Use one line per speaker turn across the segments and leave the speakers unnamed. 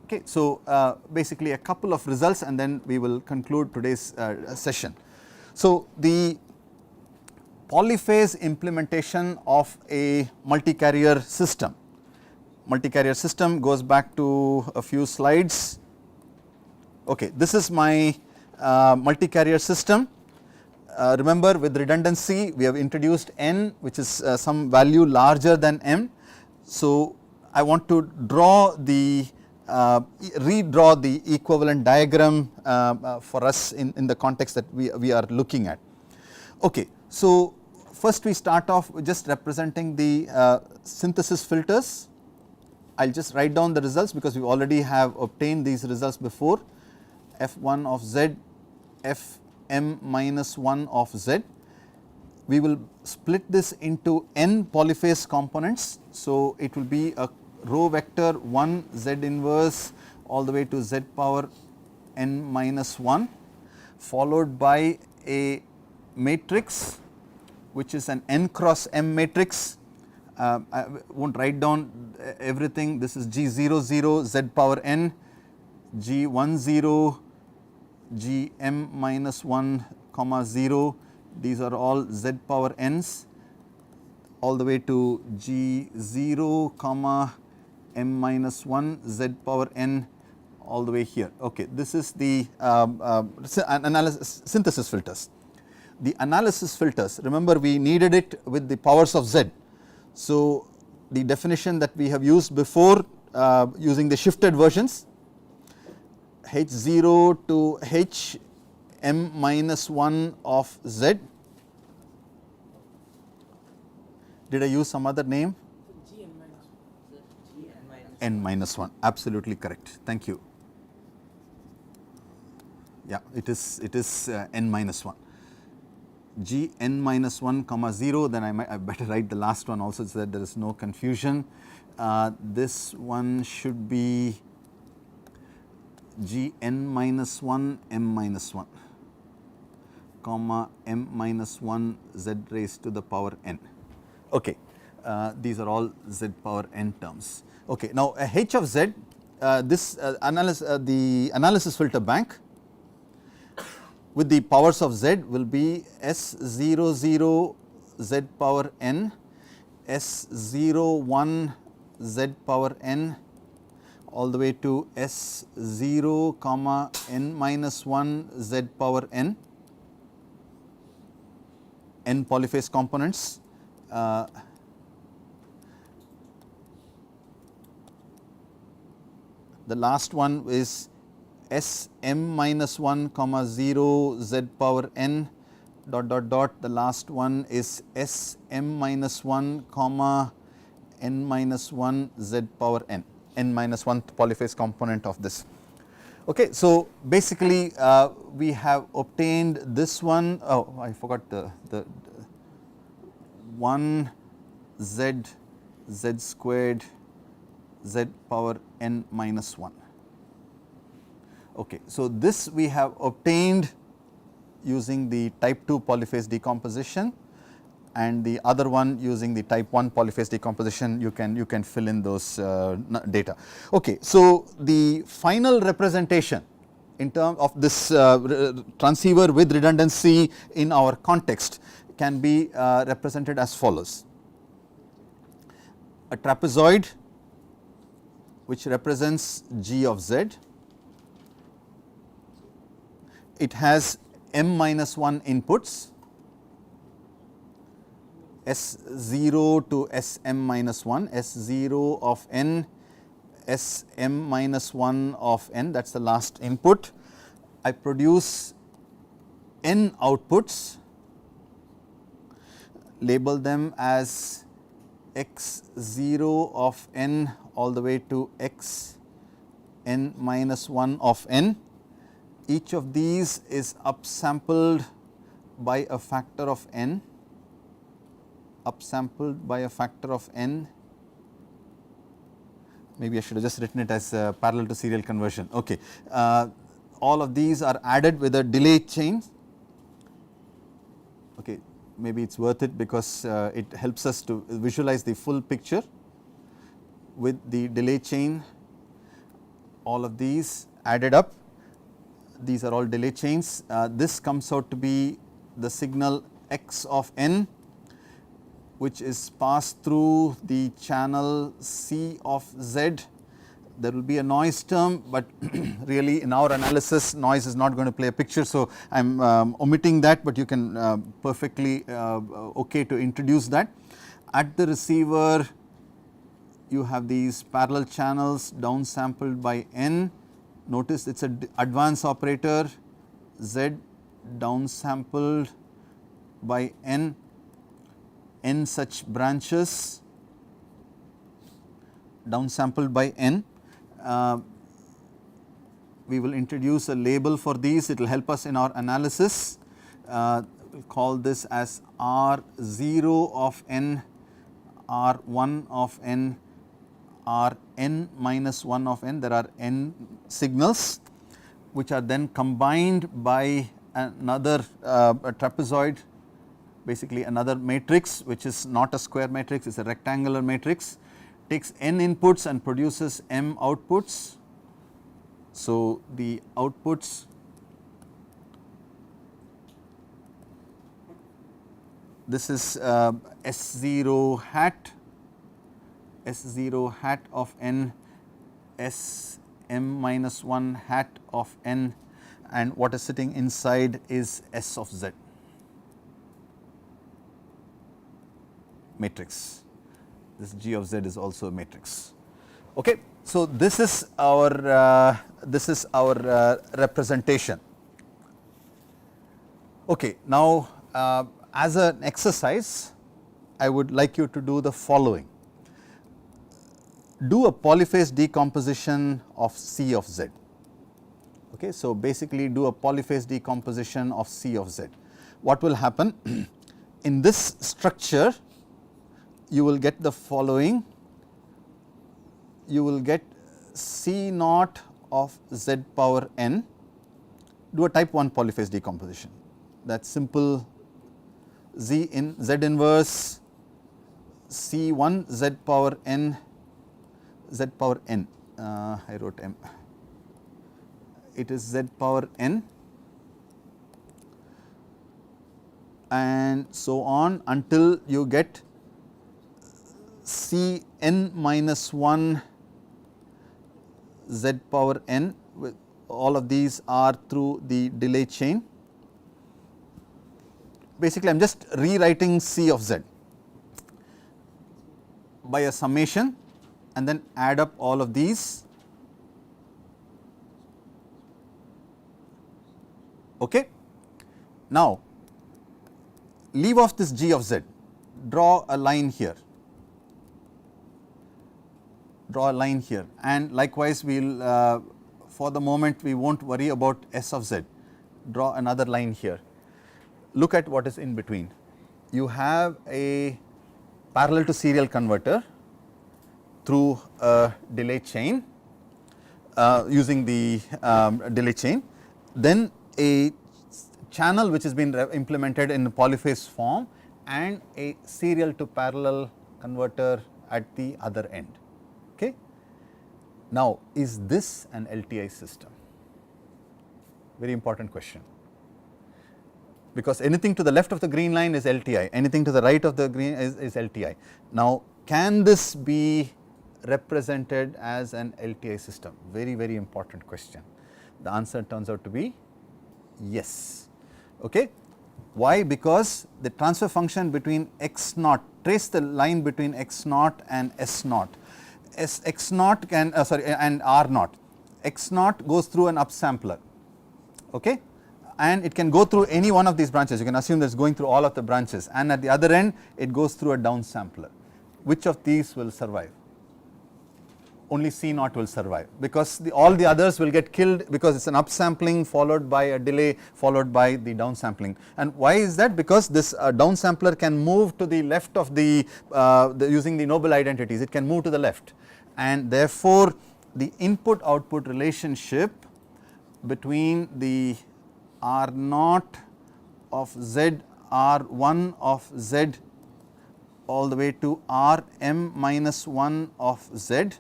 Okay, so basically a couple of results and then we will conclude today's session. So the polyphase implementation of a multi-carrier system. Multi-carrier system goes back to a few slides. Okay, this is my multi-carrier system. Remember, with redundancy we have introduced n, which is some value larger than m. So I want to draw the redraw the equivalent diagram for us in the context that we are looking at. Okay, so first we start off with just representing the synthesis filters. I will just write down the results because we already have obtained these results before. F1 of z, Fm minus 1 of z. We will split this into n polyphase components. So it will be a row vector 1 z inverse all the way to z power n minus 1, followed by a matrix which is an n cross m matrix. I will not write down everything. This is G00 z power n, G10 Gm minus 1 comma 0, these are all z power n's, all the way to G0 comma m minus 1 z power n all the way here. Okay, this is the synthesis filters. The analysis filters, remember we needed it with the powers of z. So the definition that we have used before using the shifted versions, H0 to H m minus 1 of z. Did I use some other name? N minus 1, absolutely correct, thank you. Yeah, it is n minus 1. G n minus 1 comma 0, then I better write the last one also so that there is no confusion. This one should be G n minus 1 m minus 1 comma m minus 1 z raised to the power n. Okay, these are all z power n terms. Okay, now h of z, the analysis filter bank with the powers of z will be S00 z power n, S01 z power n, all the way to S0 comma n minus 1 z power n, n polyphase components. The last one is Sm minus 1 comma 0 z power n dot dot dot. The last one is Sm minus 1 comma n minus 1 z power n, n minus 1 polyphase component of this. Okay, so basically we have obtained this one. Oh, I forgot the 1 z z squared z power n minus 1. Okay, so this we have obtained using the type 2 polyphase decomposition, and the other one using the type 1 polyphase decomposition. You can fill in those data. Okay, so the final representation in terms of this transceiver with redundancy in our context can be represented as follows: a trapezoid which represents G of z. It has m minus 1 inputs, S0 to Sm minus 1, S0 of n, Sm minus 1 of n, that is the last input. I produce n outputs, label them as x0 of n all the way to x n minus 1 of n. Each of these is upsampled by a factor of n, maybe I should have just written it as parallel to serial conversion. Okay, all of these are added with a delay chain. Okay, maybe it is worth it because it helps us to visualize the full picture with the delay chain. all of these added up, these are all delay chains. This comes out to be the signal x of n, which is passed through the channel C of Z. There will be a noise term, but really in our analysis noise is not going to play a picture. So, I am omitting that, but you can perfectly okay to introduce that. At the receiver you have these parallel channels downsampled by n. Notice it is an advance operator, Z downsampled by n such branches, downsampled by n. We will introduce a label for these, it will help us in our analysis. We will call this as R0 of n, R1 of n, Rn minus 1 of n. There are n signals which are then combined by another trapezoid, basically another matrix which is not a square matrix, it is a rectangular matrix, takes n inputs and produces m outputs. So, the outputs this is S0 hat, S0 hat of n, S m minus 1 hat of n, and what is sitting inside is S of Z matrix. This G of Z is also a matrix. Okay. So, this is our representation. Okay. Now, as an exercise I would like you to do the following. Do a polyphase decomposition of C of Z. Okay. So, basically do a polyphase decomposition of C of Z. What will happen? In this structure you will get the following, you will get C naught of Z power n, do a type 1 polyphase decomposition, that is simple, Z inverse C1 Z power n, Z power n, I wrote m, it is Z power n, and so on until you get C n minus 1 Z power n, with all of these are through the delay chain. Basically I am just rewriting C of Z by a summation and then add up all of these. Okay. Now, leave off this G of Z, draw a line here, draw a line here, and likewise we will for the moment we will not worry about S of Z, draw another line here. Look at what is in between. You have a parallel to serial converter through a delay chain using the delay chain, then a channel which has been implemented in polyphase form and a serial to parallel converter at the other end. Okay. Now, is this an LTI system? Very important question, because anything to the left of the green line is LTI, anything to the right of the green is LTI. Now, can this be represented as an LTI system? Very, very important question. The answer turns out to be yes. Okay. Why? Because the transfer function between x naught, trace the line between x naught and s naught. X naught can and R naught. X naught goes through an upsampler, okay, and it can go through any one of these branches. You can assume that it is going through all of the branches, and at the other end it goes through a downsampler. Which of these will survive? Only C naught will survive, because all the others will get killed, because it is an upsampling followed by a delay followed by the downsampling. And why is that? Because this downsampler can move to the left of the using the noble identities, it can move to the left, and therefore the input output relationship between the R naught of Z, R1 of Z all the way to R m minus 1 of Z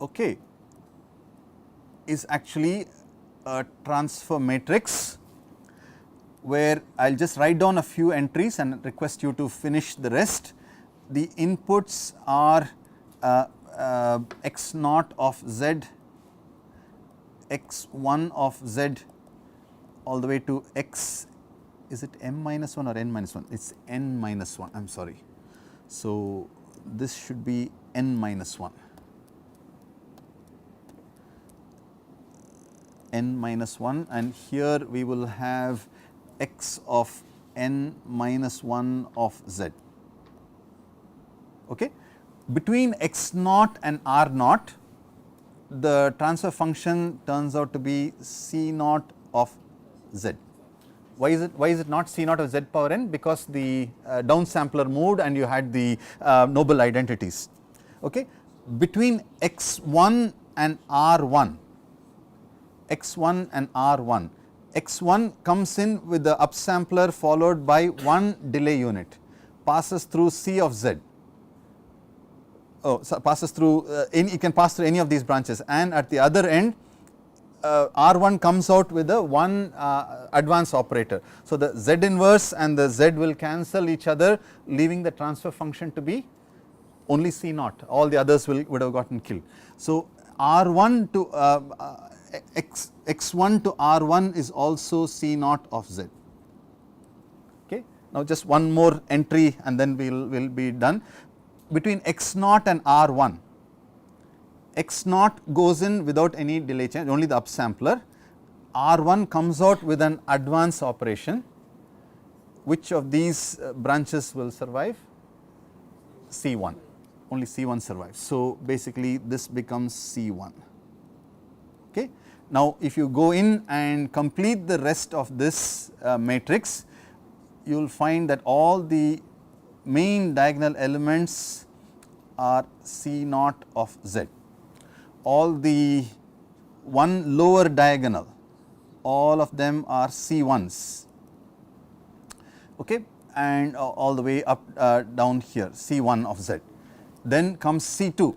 okay, is actually a transfer matrix where I will just write down a few entries and request you to finish the rest. The inputs are x naught of z, x1 of z all the way to x, is it m minus 1 or n minus 1? It is n minus 1, I am sorry. So, this should be n minus 1. N minus 1, and here we will have x of n minus 1 of z. Okay. Between x naught and r naught, the transfer function turns out to be c naught of z. Why is it not c naught of z power n? Because the downsampler moved and you had the noble identities. Okay. Between x1 and r1, x1 and r1, x1 comes in with the upsampler followed by one delay unit, passes through c of z. So passes through you can pass through any of these branches, and at the other end r1 comes out with a one advance operator. So the z inverse and the z will cancel each other, leaving the transfer function to be only c naught, all the others would have gotten killed. So r1 to x1 to r1 is also c naught of z. Okay. Now just one more entry and then we will be done. Between x naught and r1, x naught goes in without any delay change, only the upsampler. r1 comes out with an advance operation. Which of these branches will survive? C1, only C1 survives. So basically this becomes C1. Okay. Now if you go in and complete the rest of this matrix, you will find that all the main diagonal elements are C naught of z. All the one lower diagonal, all of them are C1s, okay, and all the way up down here C1 of z. Then comes C2,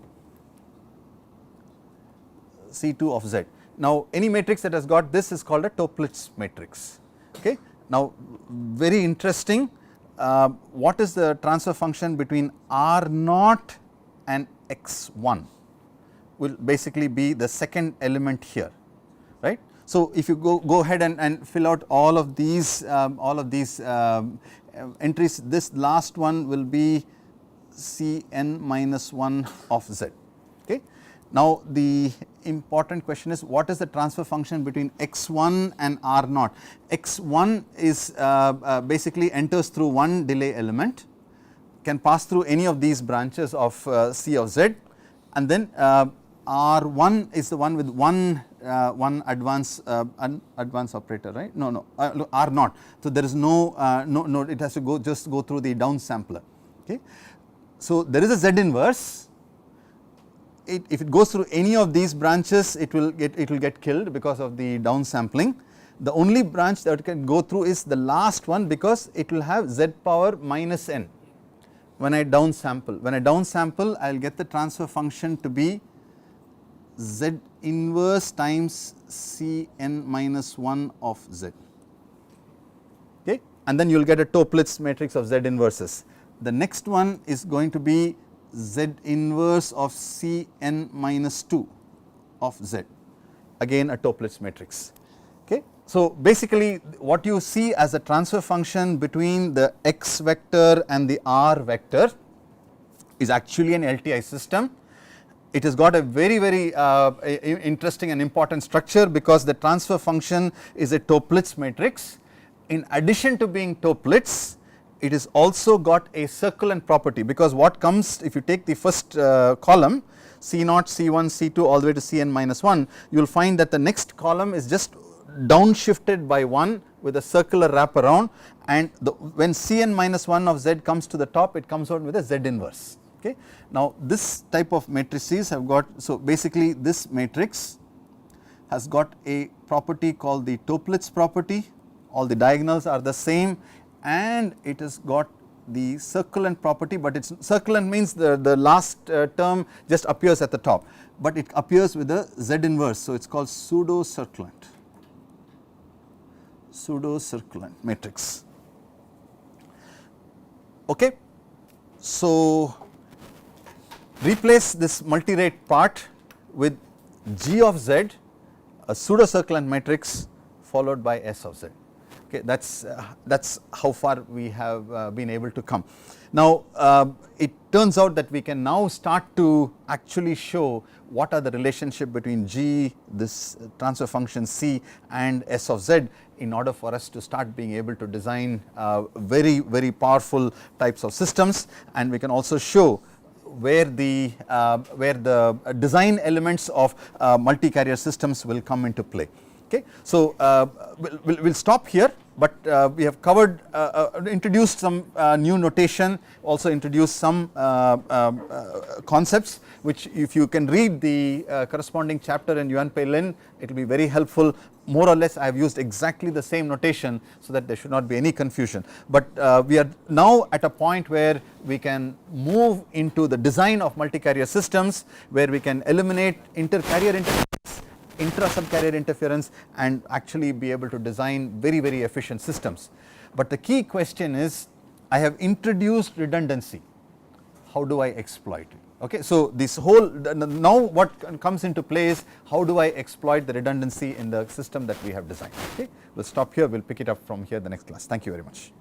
C2 of z. Now any matrix that has got this is called a Toeplitz matrix. Okay. Now very interesting. What is the transfer function between r naught and x1 will basically be the second element here, right. So if you go ahead and fill out all of these entries, this last one will be Cn minus 1 of z. Okay. Now the important question is, what is the transfer function between x1 and r naught? x1 is basically enters through one delay element, can pass through any of these branches of c of z, and then r1 is the one with one advance operator, right? No, r naught. So there is no it has to just go through the downsampler. Okay. So there is a z inverse. If it goes through any of these branches, it will get killed because of the downsampling. The only branch that it can go through is the last one, because it will have z power minus n. When I downsample, I will get the transfer function to be z inverse times Cn minus 1 of z. Okay, and then you will get a Toeplitz matrix of z inverses. The next one is going to be z inverse of Cn minus 2 of z, again a Toeplitz matrix. Okay. So basically what you see as a transfer function between the x vector and the r vector is actually an LTI system. It has got a very interesting and important structure, because the transfer function is a Toeplitz matrix. In addition to being Toeplitz, it is also got a circulant property, because what comes if you take the first column C0, C1, C2 all the way to Cn minus 1, you will find that the next column is just downshifted by 1 with a circular wraparound, and when Cn minus 1 of z comes to the top, it comes out with a z inverse. Okay. Now this type of matrices have got, so basically this matrix has got a property called the Toeplitz property, all the diagonals are the same, and it has got the circulant property, but it's circulant means the last term just appears at the top, but it appears with a Z inverse. So, it is called pseudo circulant matrix. Okay. So, replace this multirate part with G of Z, a pseudo circulant matrix followed by S of Z. Okay, that's how far we have been able to come. Now, it turns out that we can now start to actually show what are the relationship between G, this transfer function C, and S of Z in order for us to start being able to design very powerful types of systems, and we can also show where the design elements of multi-carrier systems will come into play. Okay. So, we will stop here, but we have covered introduced some new notation, also introduced some concepts which if you can read the corresponding chapter in Yuan Pei Lin, it will be very helpful. More or less I have used exactly the same notation so that there should not be any confusion, but we are now at a point where we can move into the design of multi-carrier systems, where we can eliminate inter-carrier interference, intra-subcarrier interference, and actually be able to design very efficient systems. But the key question is, I have introduced redundancy, how do I exploit it? Okay. So, this whole now what comes into play is how do I exploit the redundancy in the system that we have designed. Okay. We will stop here, we will pick it up from here the next class. Thank you very much.